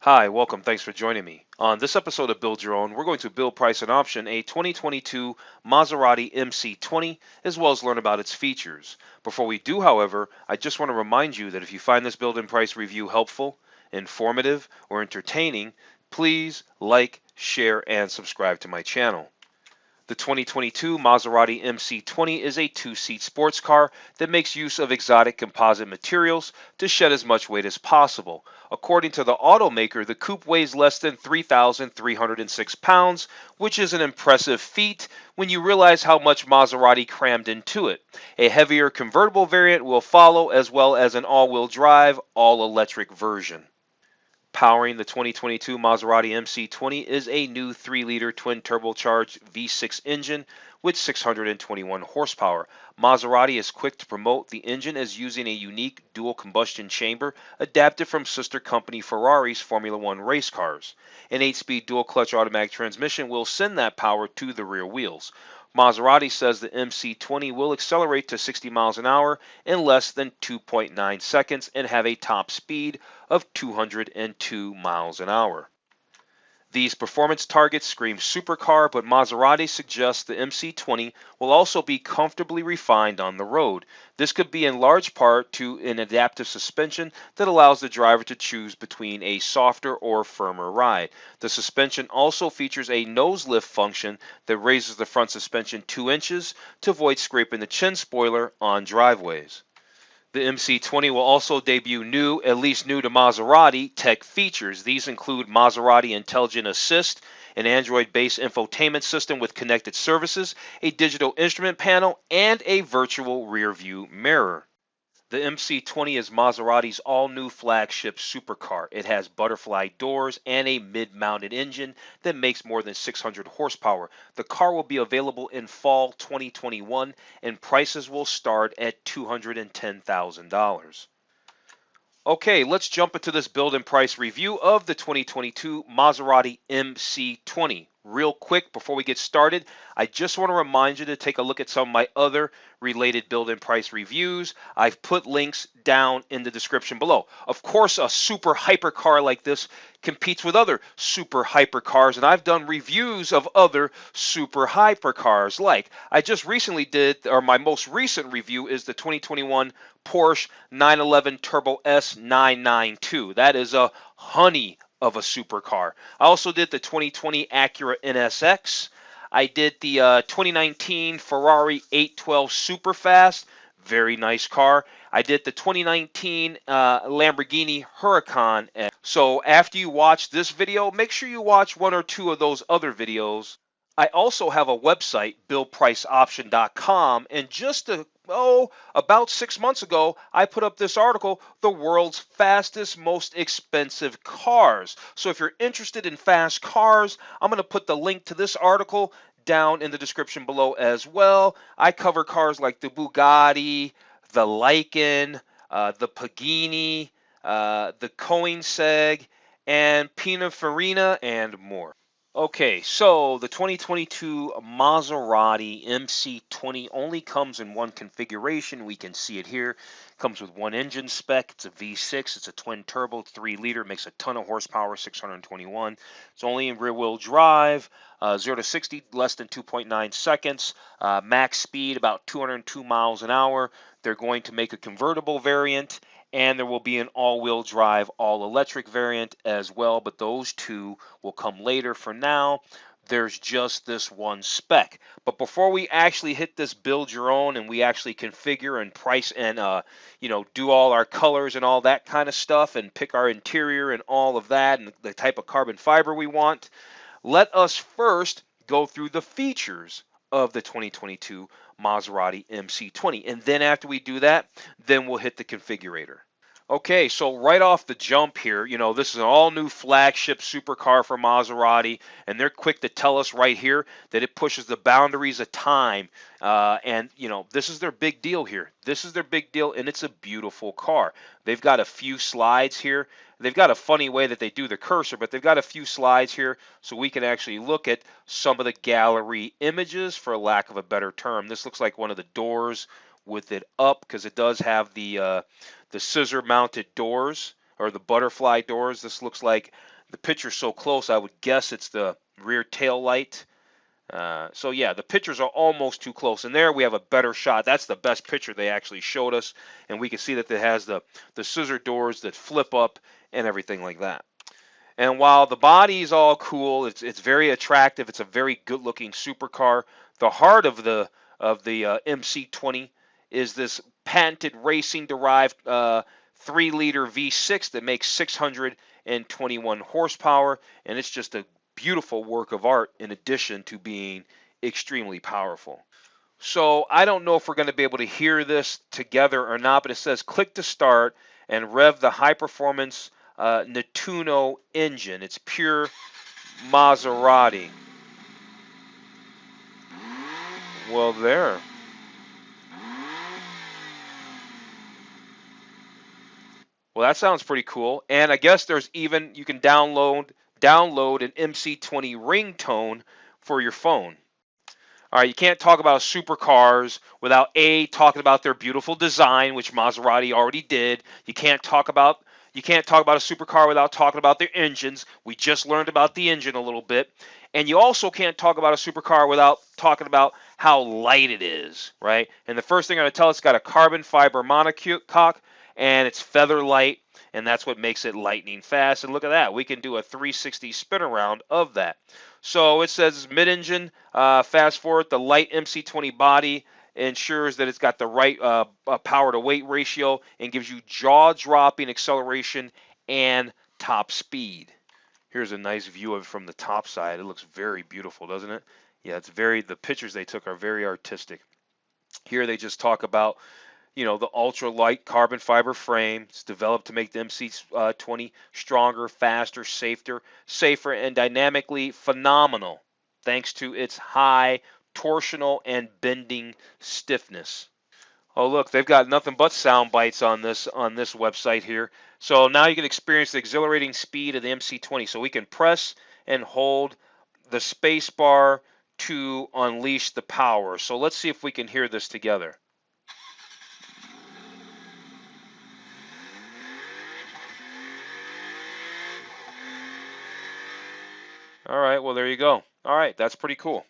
Hi, welcome. Thanks for joining me. On this episode of Build Your Own, we're going to build, price, and option a 2022 Maserati MC20, as well as learn about its features. Before we do, however, I just want to remind you that if you find this build and price review helpful, informative, or entertaining, please like, share, and subscribe to my channel. The 2022 Maserati MC20 is a two-seat sports car that makes use of exotic composite materials to shed as much weight as possible. According to the automaker, the coupe weighs less than 3,306 pounds, which is an impressive feat when you realize how much Maserati crammed into it. A heavier convertible variant will follow, as well as an all-wheel drive, all-electric version. Powering the 2022 Maserati MC20 is a new 3-liter twin-turbocharged V6 engine with 621 horsepower. Maserati is quick to promote the engine as using a unique dual combustion chamber adapted from sister company Ferrari's Formula One race cars. An 8-speed dual-clutch automatic transmission will send that power to the rear wheels. Maserati says the MC20 will accelerate to 60 miles an hour in less than 2.9 seconds and have a top speed of 202 miles an hour. These performance targets scream supercar, but Maserati suggests the MC20 will also be comfortably refined on the road. This could be in large part to an adaptive suspension that allows the driver to choose between a softer or firmer ride. The suspension also features a nose lift function that raises the front suspension 2 inches to avoid scraping the chin spoiler on driveways. The MC20 will also debut new, at least new to Maserati, tech features. These include Maserati Intelligent Assist, an Android-based infotainment system with connected services, a digital instrument panel, and a virtual rear-view mirror. The MC20 is Maserati's all-new flagship supercar. It has butterfly doors and a mid-mounted engine that makes more than 600 horsepower. The car will be available in fall 2021 and prices will start at $210,000. Okay, let's jump into this build and price review of the 2022 Maserati MC20. Real quick, before we get started, I just want to remind you to take a look at some of my other related build and price reviews. I've put links down in the description below. Of course, a super hypercar like this competes with other super hypercars, and I've done reviews of other super hypercars. Like I just recently did, or my most recent review is the 2021 Porsche 911 Turbo S 992. That is a honey of a supercar. I also did the 2020 Acura NSX. I did the 2019 Ferrari 812 Superfast. Very nice car. I did the 2019 Lamborghini Huracán. So after you watch this video, make sure you watch one or two of those other videos. I also have a website, buildpriceoption.com, and about 6 months ago, I put up this article, The World's Fastest, Most Expensive Cars. So if you're interested in fast cars, I'm going to put the link to this article down in the description below as well. I cover cars like the Bugatti, the Lycan, the Pagani, the Koenigsegg, and Pininfarina, and more. Okay, so the 2022 Maserati MC20 only comes in one configuration. We can see it here. Comes with one engine spec. It's a V6. It's a twin turbo, 3-liter. Makes a ton of horsepower, 621. It's only in rear-wheel drive. 0 to 60 less than 2.9 seconds. Max speed about 202 miles an hour. They're going to make a convertible variant, and there will be an all-wheel drive, all-electric variant as well, but those two will come later. For now, there's just this one spec. But before we actually hit this build your own and we actually configure and price and do all our colors and all that kind of stuff and pick our interior and all of that and the type of carbon fiber we want, let us first go through the features of the 2022 Maserati MC20. And then after we do that, then we'll hit the configurator. Okay, so right off the jump here, this is an all-new flagship supercar for Maserati, and they're quick to tell us right here that it pushes the boundaries of time. This is their big deal here. This is their big deal, and it's a beautiful car. They've got a few slides here. They've got a funny way that they do the cursor, but they've got a few slides here so we can actually look at some of the gallery images, for lack of a better term. This looks like one of the doors with it up because it does have the scissor mounted doors or the butterfly doors. This looks like, the picture's so close, I would guess it's the rear tail light. So yeah, the pictures are almost too close. And there we have a better shot. That's the best picture they actually showed us. And we can see that it has the scissor doors that flip up and everything like that. And while the body's all cool, it's very attractive. It's a very good-looking supercar. The heart of the MC20 is this patented racing-derived 3-liter V6 that makes 621 horsepower, and it's just a beautiful work of art in addition to being extremely powerful. So I don't know if we're going to be able to hear this together or not, but it says click to start and rev the high-performance Nettuno engine. It's pure Maserati. Well, there. Well, that sounds pretty cool. And I guess there's even, you can download an MC20 ringtone for your phone. All right, you can't talk about supercars without A, talking about their beautiful design, which Maserati already did. You can't talk about a supercar without talking about their engines. We just learned about the engine a little bit. And you also can't talk about a supercar without talking about how light it is, right? And the first thing I'm going to tell, it's got a carbon fiber monocoque, and it's feather light, and that's what makes it lightning fast. And look at that, we can do a 360 spin around of that. So it says mid-engine, fast forward, the light MC20 body ensures that it's got the right power to weight ratio and gives you jaw-dropping acceleration and top speed. Here's a nice view of it from the top side. It looks very beautiful, doesn't it? Yeah, the pictures they took are very artistic. Here they just talk about, the ultra-light carbon fiber frame. It's developed to make the MC20 stronger, faster, safer, and dynamically phenomenal, thanks to its high torsional and bending stiffness. Oh, look, they've got nothing but sound bites on this website here. So now you can experience the exhilarating speed of the MC20. So we can press and hold the space bar to unleash the power. So let's see if we can hear this together. All right, well, there you go. All right, that's pretty cool.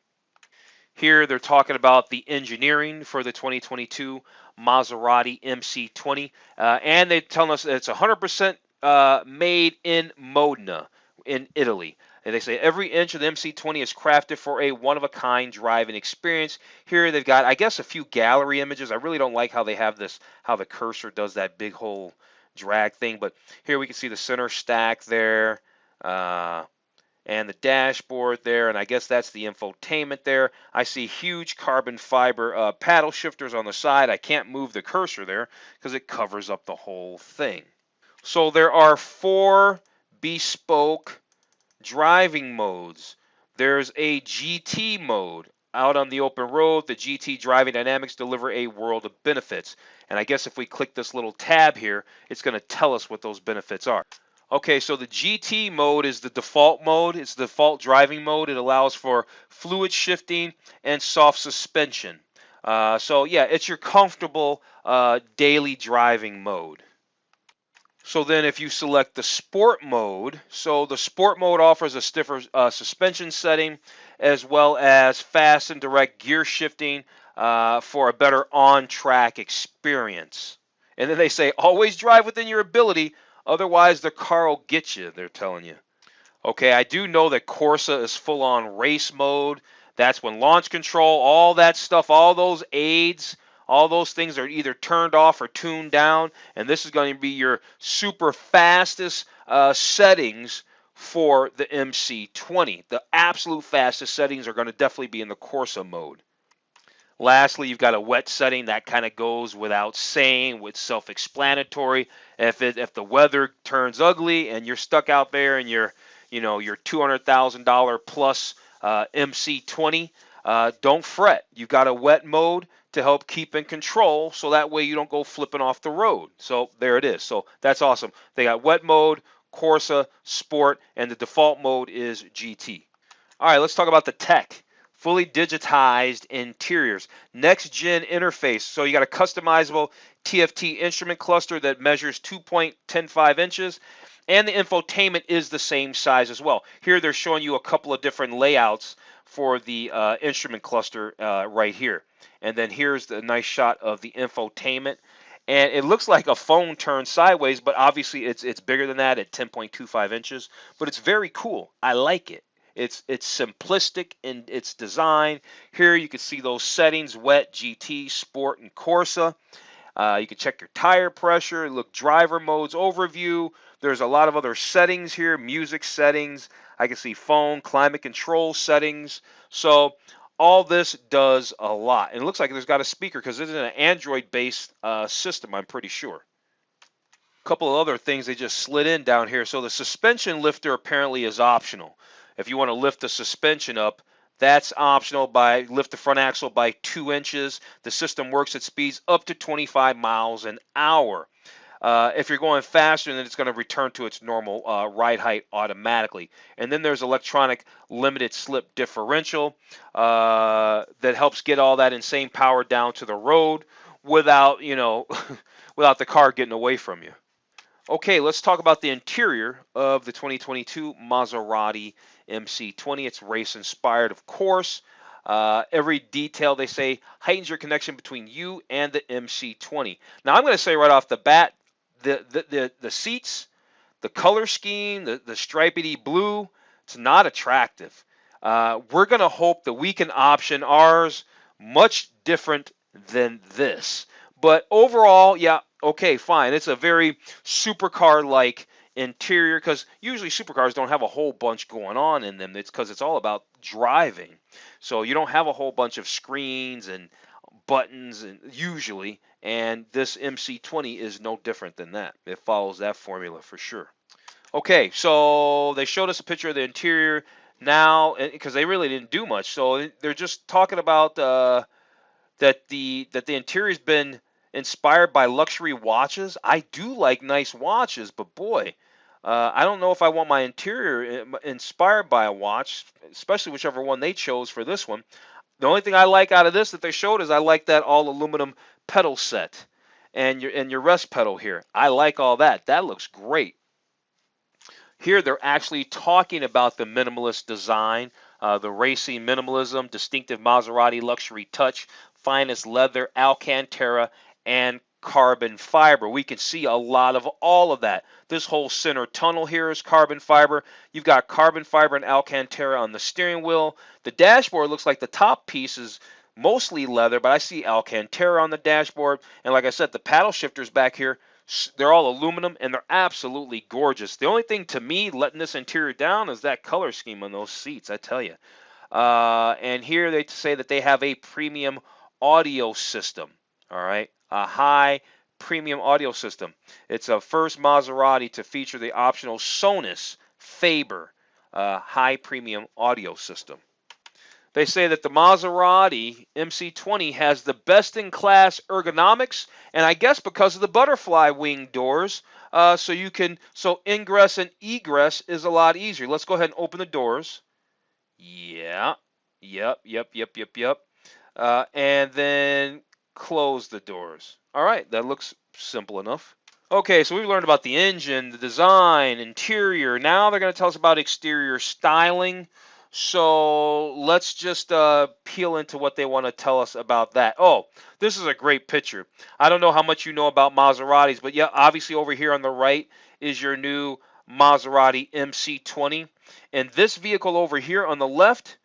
Here they're talking about the engineering for the 2022 Maserati MC20, and they're telling us that it's 100% made in Modena, in Italy. And they say every inch of the MC20 is crafted for a one-of-a-kind driving experience. Here they've got, I guess, a few gallery images. I really don't like how they have this, how the cursor does that big whole drag thing. But here we can see the center stack there. And the dashboard there, and I guess that's the infotainment there. I see huge carbon fiber paddle shifters on the side. I can't move the cursor there because it covers up the whole thing. So there are 4 bespoke driving modes. There's a GT mode. Out on the open road, the GT driving dynamics deliver a world of benefits. And I guess if we click this little tab here, it's going to tell us what those benefits are. Okay, so the GT mode is the default mode. It's the default driving mode. It allows for fluid shifting and soft suspension. So yeah, it's your comfortable daily driving mode. So then if you select the sport mode, so the sport mode offers a stiffer suspension setting as well as fast and direct gear shifting for a better on-track experience. And then they say always drive within your ability, otherwise the car will get you, they're telling you. Okay, I do know that Corsa is full-on race mode. That's when launch control, all that stuff, all those aids, all those things are either turned off or tuned down. And this is going to be your super fastest settings for the MC20. The absolute fastest settings are going to definitely be in the Corsa mode. Lastly, you've got a wet setting that kind of goes without saying, with self-explanatory. If the weather turns ugly and you're stuck out there and your $200,000 plus MC20, don't fret. You've got a wet mode to help keep in control, so that way you don't go flipping off the road. So there it is. So that's awesome. They got wet mode, Corsa, Sport, and the default mode is GT. All right, let's talk about the tech. fully digitized interiors, next gen interface. So you got a customizable TFT instrument cluster that measures 2.105 inches, and the infotainment is the same size as well. Here they're showing you a couple of different layouts for the instrument cluster right here. And then here's the nice shot of the infotainment. And it looks like a phone turned sideways, but obviously it's bigger than that at 10.25 inches. But it's very cool. I like it. It's simplistic in its design. Here you can see those settings: wet, GT, sport, and Corsa. You can check your tire pressure, look driver modes, overview. There's a lot of other settings here, music settings. I can see phone, climate control settings. So all this does a lot. And it looks like there's got a speaker because it's an Android-based system, I'm pretty sure. A couple of other things they just slid in down here. So the suspension lifter apparently is optional. If you want to lift the suspension up, that's optional. By lift the front axle by 2 inches. The system works at speeds up to 25 miles an hour. If you're going faster, then it's going to return to its normal ride height automatically. And then there's electronic limited slip differential that helps get all that insane power down to the road without, without the car getting away from you. Okay, let's talk about the interior of the 2022 Maserati MC20. It's race inspired, of course. Every detail, they say, heightens your connection between you and the MC20. Now, I'm going to say right off the bat, the seats, the color scheme, the stripedy blue, it's not attractive. We're going to hope that we can option ours much different than this. But overall, yeah, okay, fine. It's a very supercar-like interior because usually supercars don't have a whole bunch going on in them. It's because it's all about driving. So you don't have a whole bunch of screens and buttons and usually, and this MC20 is no different than that. It follows that formula for sure. Okay, so they showed us a picture of the interior now because they really didn't do much. So they're just talking about that the interior's been inspired by luxury watches. I do like nice watches, but boy, I don't know if I want my interior inspired by a watch, especially whichever one they chose for this one. The only thing I like out of this that they showed is I like that all aluminum pedal set and your rest pedal here. I like all that. That looks great. Here they're actually talking about the minimalist design, the racing minimalism, distinctive Maserati luxury touch, finest leather, Alcantara, and carbon fiber. We can see a lot of all of that. This whole center tunnel here is carbon fiber. You've got carbon fiber and Alcantara on the steering wheel. The dashboard looks like the top piece is mostly leather, but I see Alcantara on the dashboard. And like I said, the paddle shifters back here, they're all aluminum and they're absolutely gorgeous. The only thing to me letting this interior down is that color scheme on those seats, I tell you. And here they say that they have a premium audio system. All right, a high premium audio system. It's a first Maserati to feature the optional Sonus Faber high premium audio system. They say that the Maserati MC20 has the best-in-class ergonomics, and I guess because of the butterfly wing doors, so ingress and egress is a lot easier. Let's go ahead and open the doors. Yeah, yep. And then close the doors. All right, that looks simple enough. Okay, so we've learned about the engine, the design, interior. Now they're going to tell us about exterior styling. So let's just peel into what they want to tell us about that. Oh, this is a great picture. I don't know how much you know about Maseratis, but yeah, obviously over here on the right is your new Maserati MC20. And this vehicle over here on the left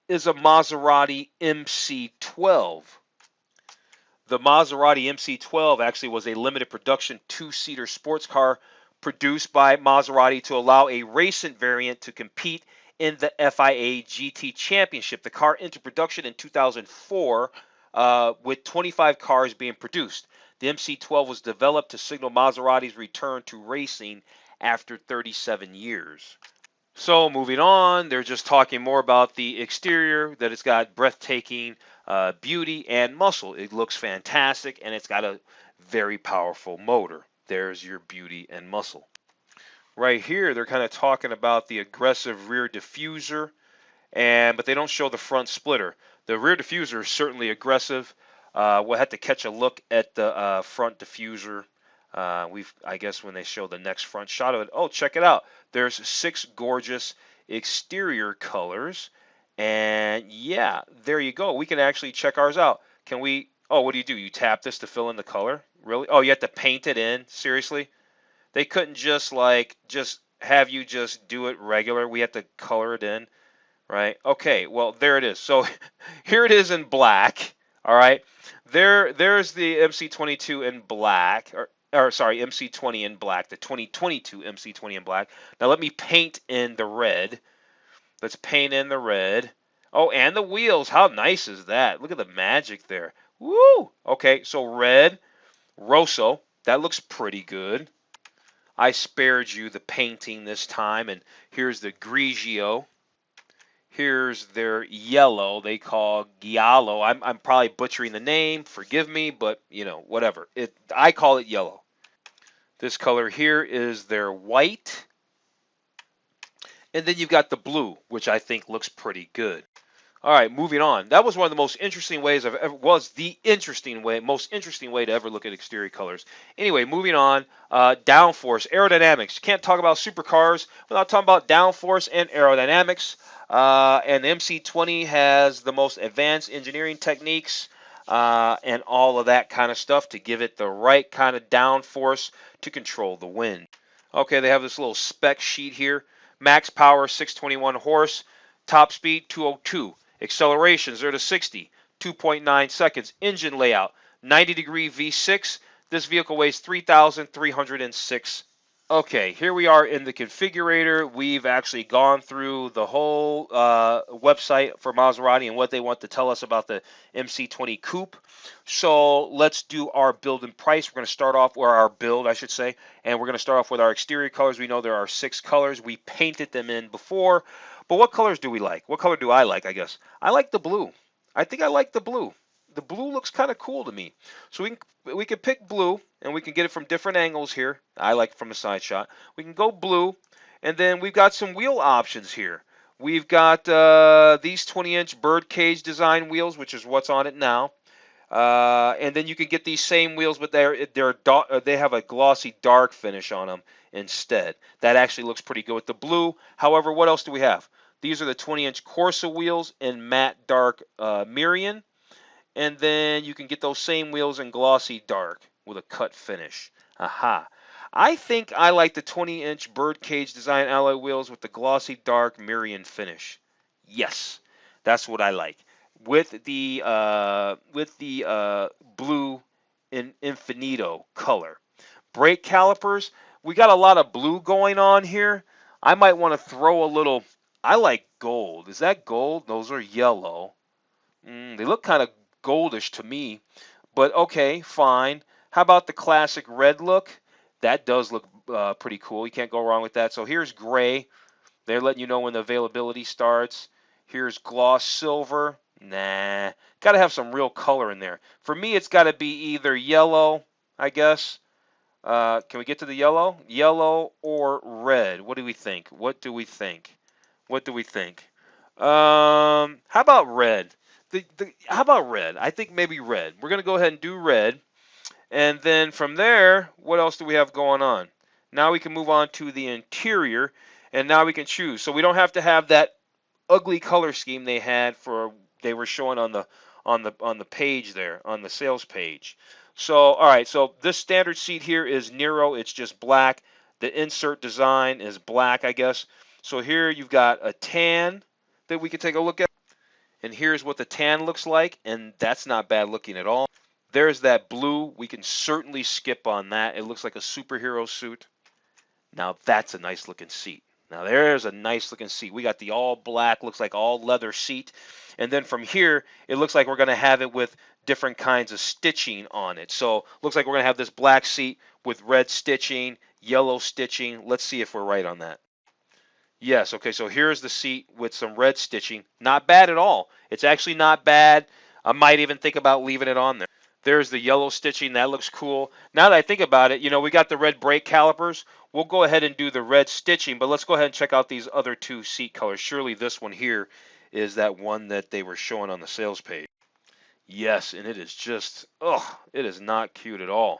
is a Maserati MC12. The Maserati MC12 actually was a limited production two-seater sports car produced by Maserati to allow a recent variant to compete in the FIA GT Championship. The car entered production in 2004 with 25 cars being produced. The MC12 was developed to signal Maserati's return to racing after 37 years. So moving on, they're just talking more about the exterior, that it's got breathtaking beauty and muscle. It looks fantastic, and it's got a very powerful motor. There's your beauty and muscle. Right here, they're kind of talking about the aggressive rear diffuser but they don't show the front splitter. The rear diffuser is certainly aggressive. We'll have to catch a look at the front diffuser. I guess when they show the next front shot of it. Oh, check it out. There's 6 gorgeous exterior colors, and yeah, there you go. We can actually check ours out. Can we? Oh, what do? You tap this to fill in the color? Really? Oh, you have to paint it in? Seriously? They couldn't just have you just do it regular. We have to color it in, right? Okay, well there it is. So here it is in black. All right, there's the MC22 in black, or sorry, MC20 in black, the 2022 MC20 in black. Now let me paint in the red. Let's paint in the red. Oh, and the wheels. How nice is that? Look at the magic there. Woo! Okay, so red, Rosso. That looks pretty good. I spared you the painting this time, and here's the Grigio. Here's their yellow. They call Giallo. I'm probably butchering the name. Forgive me, but you know, whatever. I call it yellow. This color here is their white. And then you've got the blue, which I think looks pretty good. All right, moving on. That was one of the most interesting ways I've ever, most interesting way to ever look at exterior colors. Anyway, moving on. Downforce, aerodynamics. Can't talk about supercars without talking about downforce and aerodynamics. And the MC20 has the most advanced engineering techniques and all of that kind of stuff to give it the right kind of downforce to control the wind. Okay, they have this little spec sheet here. Max power 621 horse, top speed 202. Acceleration 0 to 60, 2.9 seconds. Engine layout, 90-degree V6. This vehicle weighs 3,306. Okay, here we are in the configurator. We've actually gone through the whole website for Maserati and what they want to tell us about the MC20 Coupe. So let's do our build and price. We're going to start off, or our build, I should say, and we're going to start off with our exterior colors. We know there are 6 colors. We painted them in before. But what colors do we like? What color do I like, I guess? I like the blue. I think I like the blue. The blue looks kind of cool to me. So we can pick blue, and we can get it from different angles here. I like it from the side shot. We can go blue, and then we've got some wheel options here. We've got these 20-inch birdcage design wheels, which is what's on it now. And then you can get these same wheels, but they have a glossy dark finish on them instead. That actually looks pretty good with the blue. However, what else do we have? These are the 20-inch Corsa wheels in matte dark Mirian. And then you can get those same wheels in glossy dark with a cut finish. Aha. I think I like the 20-inch birdcage design alloy wheels with the glossy dark Mirian finish. Yes, that's what I like. With the blue in Infinito color. Brake calipers, we got a lot of blue going on here. I might want to throw a little, I like gold. Is that gold? Those are yellow. They look kind of goldish to me, but okay, fine. How about the classic red look? That does look pretty cool. You can't go wrong with that. So here's gray. They're letting you know when the availability starts. Here's gloss silver. Nah, got to have some real color in there. For me, it's got to be either yellow, I guess. Can we get to the yellow? Yellow or red? What do we think? What do we think? What do we think? How about red? How about red? I think maybe red. We're going to go ahead and do red. And then from there, what else do we have going on? Now we can move on to the interior, and now we can choose. So we don't have to have that ugly color scheme they were showing on the page there, on the sales page. So, all right, so this standard seat here is Nero. It's just black. The insert design is black, I guess. So here you've got a tan that we can take a look at. And here's what the tan looks like, and that's not bad looking at all. There's that blue. We can certainly skip on that. It looks like a superhero suit. Now that's a nice looking seat. Now there's a nice looking seat. We got the all black, looks like all leather seat. And then from here, it looks like we're going to have it with different kinds of stitching on it. So looks like we're going to have this black seat with red stitching, yellow stitching. Let's see if we're right on that. Yes, okay, so here's the seat with some red stitching. Not bad at all. It's actually not bad. I might even think about leaving it on there. There's the yellow stitching. That looks cool. Now that I think about it, we got the red brake calipers. We'll go ahead and do the red stitching, but let's go ahead and check out these other 2 seat colors. Surely this one here is that one that they were showing on the sales page. Yes, and it is just, oh, it is not cute at all.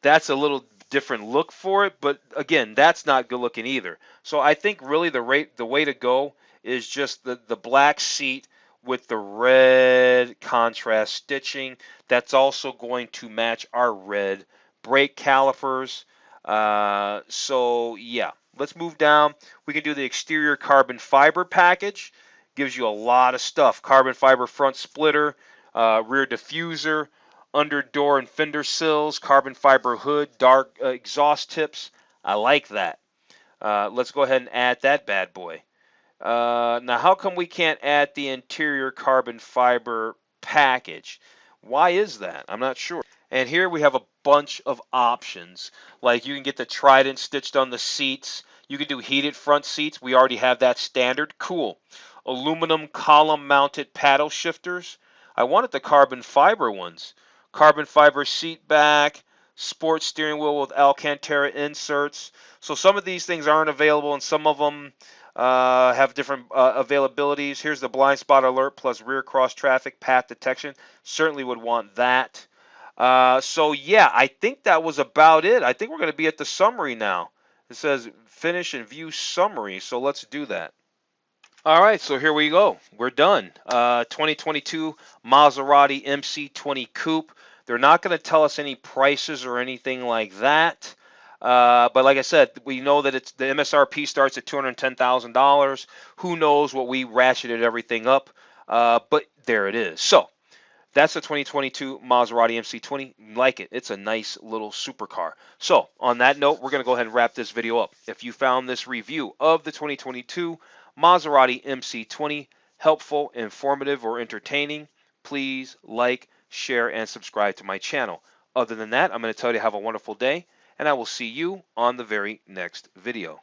That's a little different look for it, but again, that's not good looking either. So I think really the way to go is just the black seat with the red contrast stitching. That's also going to match our red brake calipers. So yeah, let's move down. We can do the exterior carbon fiber package. Gives you a lot of stuff. Carbon fiber front splitter, rear diffuser, under door and fender sills, carbon fiber hood, dark exhaust tips. I like that. Let's go ahead and add that bad boy. Now, how come we can't add the interior carbon fiber package? Why is that? I'm not sure. And here we have a bunch of options. Like you can get the Trident stitched on the seats. You can do heated front seats. We already have that standard. Cool. Aluminum column mounted paddle shifters. I wanted the carbon fiber ones. Carbon fiber seat back, sports steering wheel with Alcantara inserts. So some of these things aren't available, and some of them have different availabilities. Here's the blind spot alert plus rear cross traffic path detection. Certainly would want that. So yeah, I think that was about it. I think we're going to be at the summary now. It says finish and view summary, so let's do that. All right, so here we go. We're done. 2022 Maserati MC20 Coupe. They're not going to tell us any prices or anything like that. But like I said, we know that the MSRP starts at $210,000. Who knows what we ratcheted everything up? But there it is. So that's the 2022 Maserati MC20. Like it. It's a nice little supercar. So on that note, we're going to go ahead and wrap this video up. If you found this review of the 2022 Maserati MC20 helpful, informative, or entertaining, please like, share, and subscribe to my channel. Other than that, I'm going to tell you to have a wonderful day, and I will see you on the very next video.